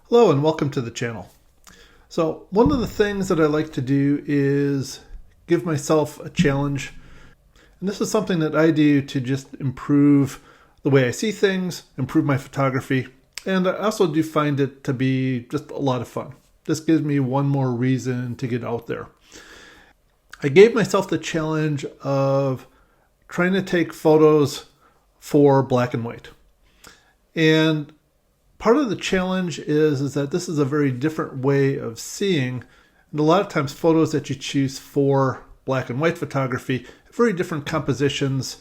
Hello and welcome to the channel. So one of the things that I like to do is give myself a challenge. And this is something that I do to just improve the way I see things, improve my photography. And I also do find it to be just a lot of fun. This gives me one more reason to get out there. I gave myself the challenge of trying to take photos for black and white. And part of the challenge is that this is a very different way of seeing. And a lot of times photos that you choose for black and white photography have very different compositions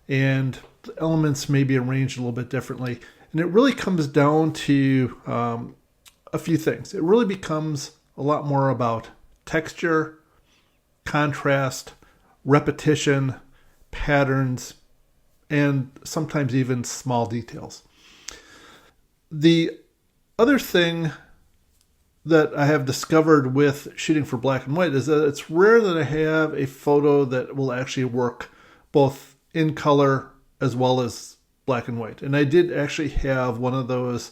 and the elements may be arranged a little bit differently. And it really comes down to a few things. It really becomes a lot more about texture, contrast, repetition, patterns, and sometimes even small details. The other thing that I have discovered with shooting for black and white is that it's rare that I have a photo that will actually work both in color as well as black and white. And I did actually have one of those.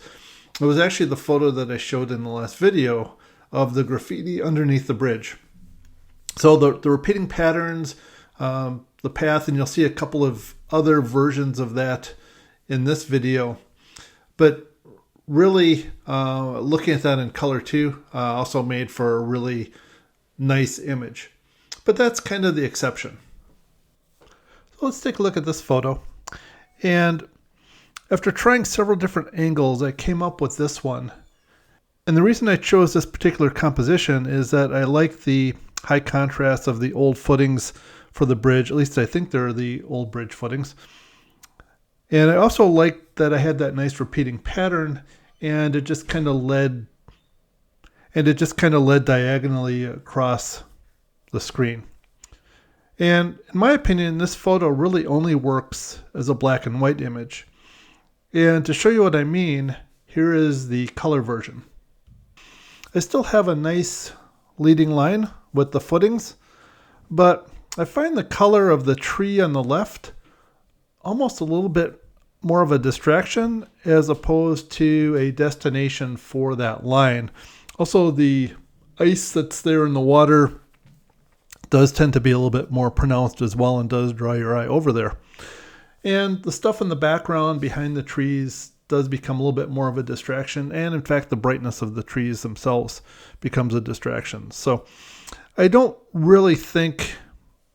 It was actually the photo that I showed in the last video of the graffiti underneath the bridge. So the repeating patterns, the path, and you'll see a couple of other versions of that in this video. But really looking at that in color too also made for a really nice image. But that's kind of the exception. So let's take a look at this photo. And after trying several different angles, I came up with this one. And the reason I chose this particular composition is that I like the high contrast of the old footings for the bridge. At least I think they're the old bridge footings. And I also liked that I had that nice repeating pattern, and it just kind of led diagonally across the screen. And in my opinion, this photo really only works as a black and white image. And to show you what I mean, here is the color version. I still have a nice leading line with the footings, but I find the color of the tree on the left almost a little bit more of a distraction as opposed to a destination for that line. Also, the ice that's there in the water does tend to be a little bit more pronounced as well and does draw your eye over there. And the stuff in the background behind the trees does become a little bit more of a distraction. And in fact, the brightness of the trees themselves becomes a distraction. So I don't really think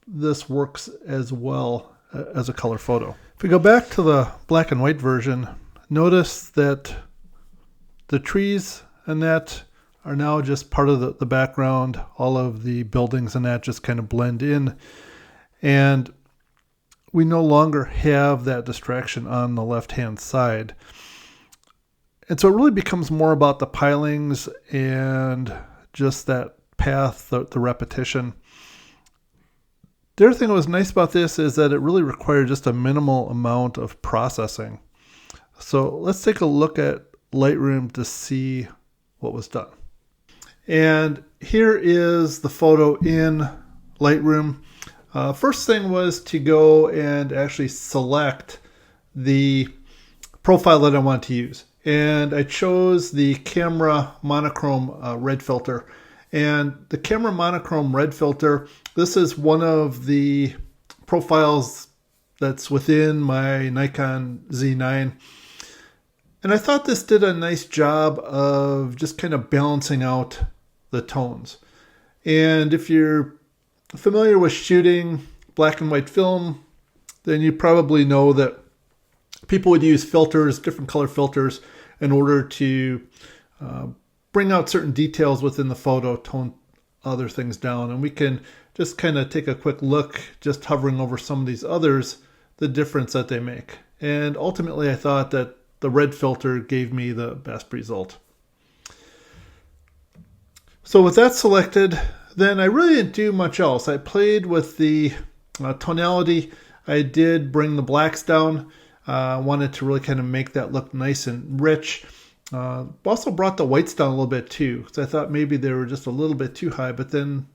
this works as well as a color photo. If we go back to the black and white version, notice that the trees and that are now just part of the background. All of the buildings and that just kind of blend in. And we no longer have that distraction on the left-hand side. And so it really becomes more about the pilings and just that path, the repetition. The other thing that was nice about this is that it really required just a minimal amount of processing. So let's take a look at Lightroom to see what was done. And here is the photo in Lightroom. First thing was to go and actually select the profile that I want to use. And I chose the camera monochrome red filter. And the camera monochrome red filter, this is one of the profiles that's within my Nikon Z9. And I thought this did a nice job of just kind of balancing out the tones. And if you're familiar with shooting black and white film, then you probably know that people would use filters, different color filters, in order to bring out certain details within the photo, tone other things down. And we can just kind of take a quick look, just hovering over some of these others, the difference that they make. And ultimately I thought that the red filter gave me the best result. So with that selected, then I really didn't do much else. I played with the tonality. I did bring the blacks down. Wanted to really kind of make that look nice and rich. Also brought the whites down a little bit too, because I thought maybe they were just a little bit too high, but then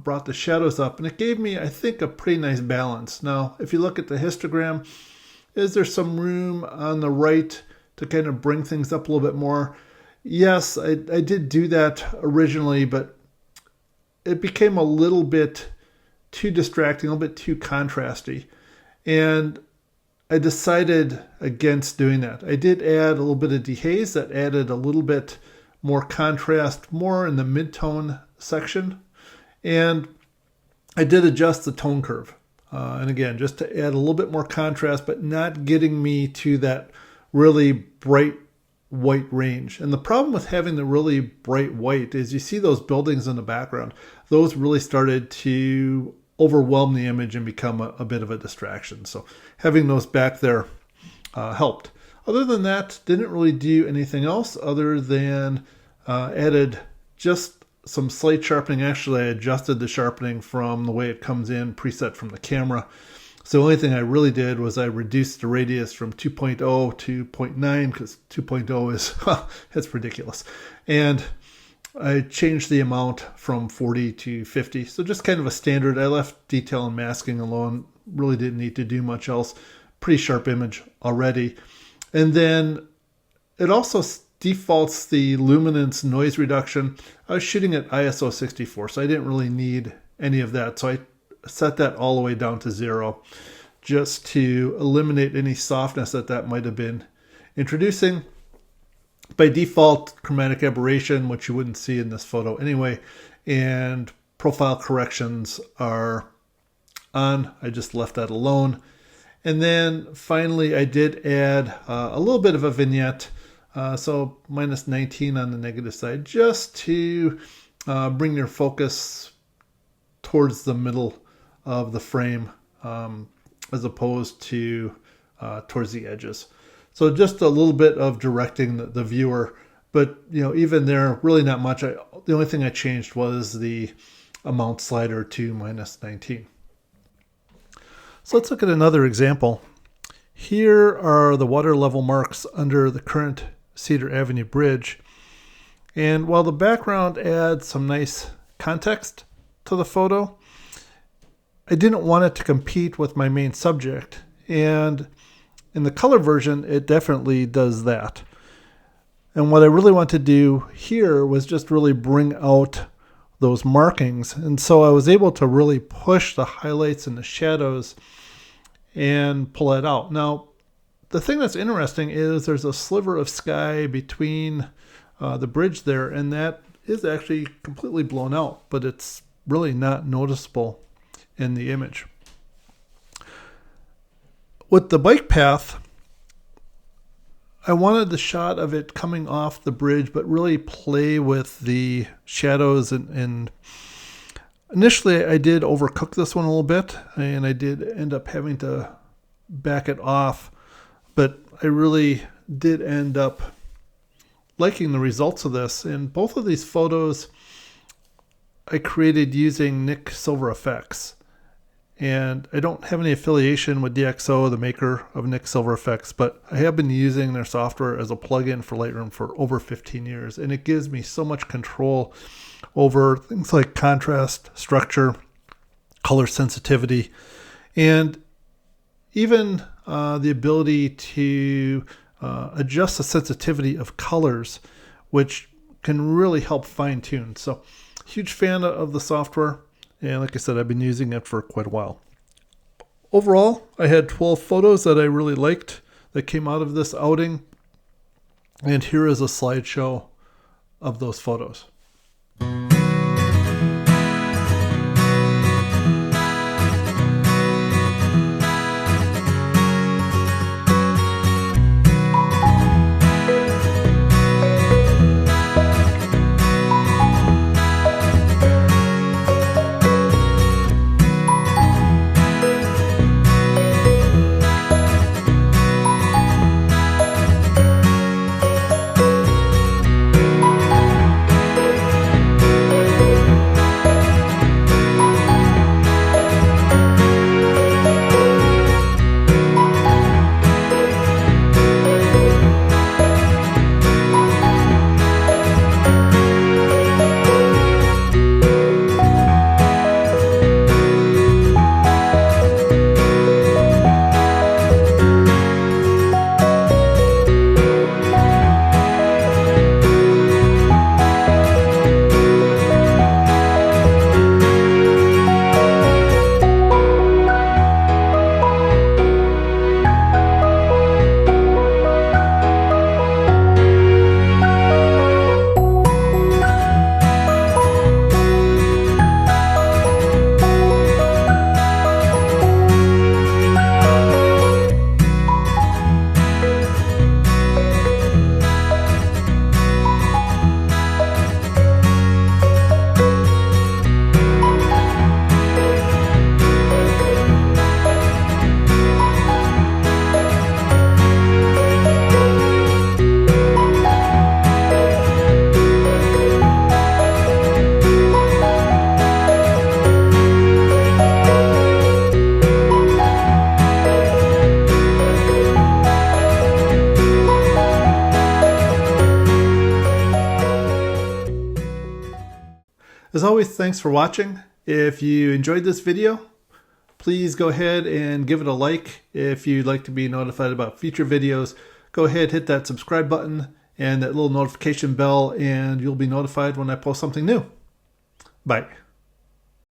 brought the shadows up, and it gave me, I think, a pretty nice balance. Now, if you look at the histogram, is there some room on the right to kind of bring things up a little bit more? Yes, I did do that originally, but it became a little bit too distracting, a little bit too contrasty. And I decided against doing that. I did add a little bit of dehaze that added a little bit more contrast, more in the mid-tone section. And I did adjust the tone curve. And again, just to add a little bit more contrast, but not getting me to that really bright white range. And the problem with having the really bright white is you see those buildings in the background. Those really started to overwhelm the image and become a bit of a distraction. So having those back there helped. Other than that, didn't really do anything else other than added just some slight sharpening. Actually, I adjusted the sharpening from the way it comes in preset from the camera. So the only thing I really did was I reduced the radius from 2.0 to 0.9 because 2.0 is, it's ridiculous. And I changed the amount from 40 to 50. So just kind of a standard. I left detail and masking alone. Really didn't need to do much else. Pretty sharp image already. And then it also defaults the luminance noise reduction. I was shooting at ISO 64, so I didn't really need any of that. So I set that all the way down to 0 just to eliminate any softness that might have been introducing. By default, chromatic aberration, which you wouldn't see in this photo anyway, and profile corrections are on. I just left that alone. And then finally, I did add a little bit of a vignette, so minus 19 on the negative side, just to bring your focus towards the middle of the frame as opposed to towards the edges. So just a little bit of directing the viewer, but even there, really not much. The only thing I changed was the amount slider to minus 19. So let's look at another example. Here are the water level marks under the current Cedar Avenue Bridge. And while the background adds some nice context to the photo, I didn't want it to compete with my main subject. And in the color version, it definitely does that. And what I really want to do here was just really bring out those markings. And so I was able to really push the highlights and the shadows and pull that out. Now, the thing that's interesting is there's a sliver of sky between the bridge there, and that is actually completely blown out, but it's really not noticeable in the image. With the bike path, I wanted the shot of it coming off the bridge, but really play with the shadows. And initially, I did overcook this one a little bit, and I did end up having to back it off. But I really did end up liking the results of this. And both of these photos I created using Nick Silver Effects. And I don't have any affiliation with DxO, the maker of Nick Silver Effects, but I have been using their software as a plugin for Lightroom for over 15 years. And it gives me so much control over things like contrast, structure, color sensitivity, and even the ability to adjust the sensitivity of colors, which can really help fine tune. So huge fan of the software. And like I said, I've been using it for quite a while. Overall, I had 12 photos that I really liked that came out of this outing. And here is a slideshow of those photos. As always, thanks for watching. If you enjoyed this video, please go ahead and give it a like. If you'd like to be notified about future videos, go ahead, hit that subscribe button and that little notification bell, and you'll be notified when I post something new. Bye.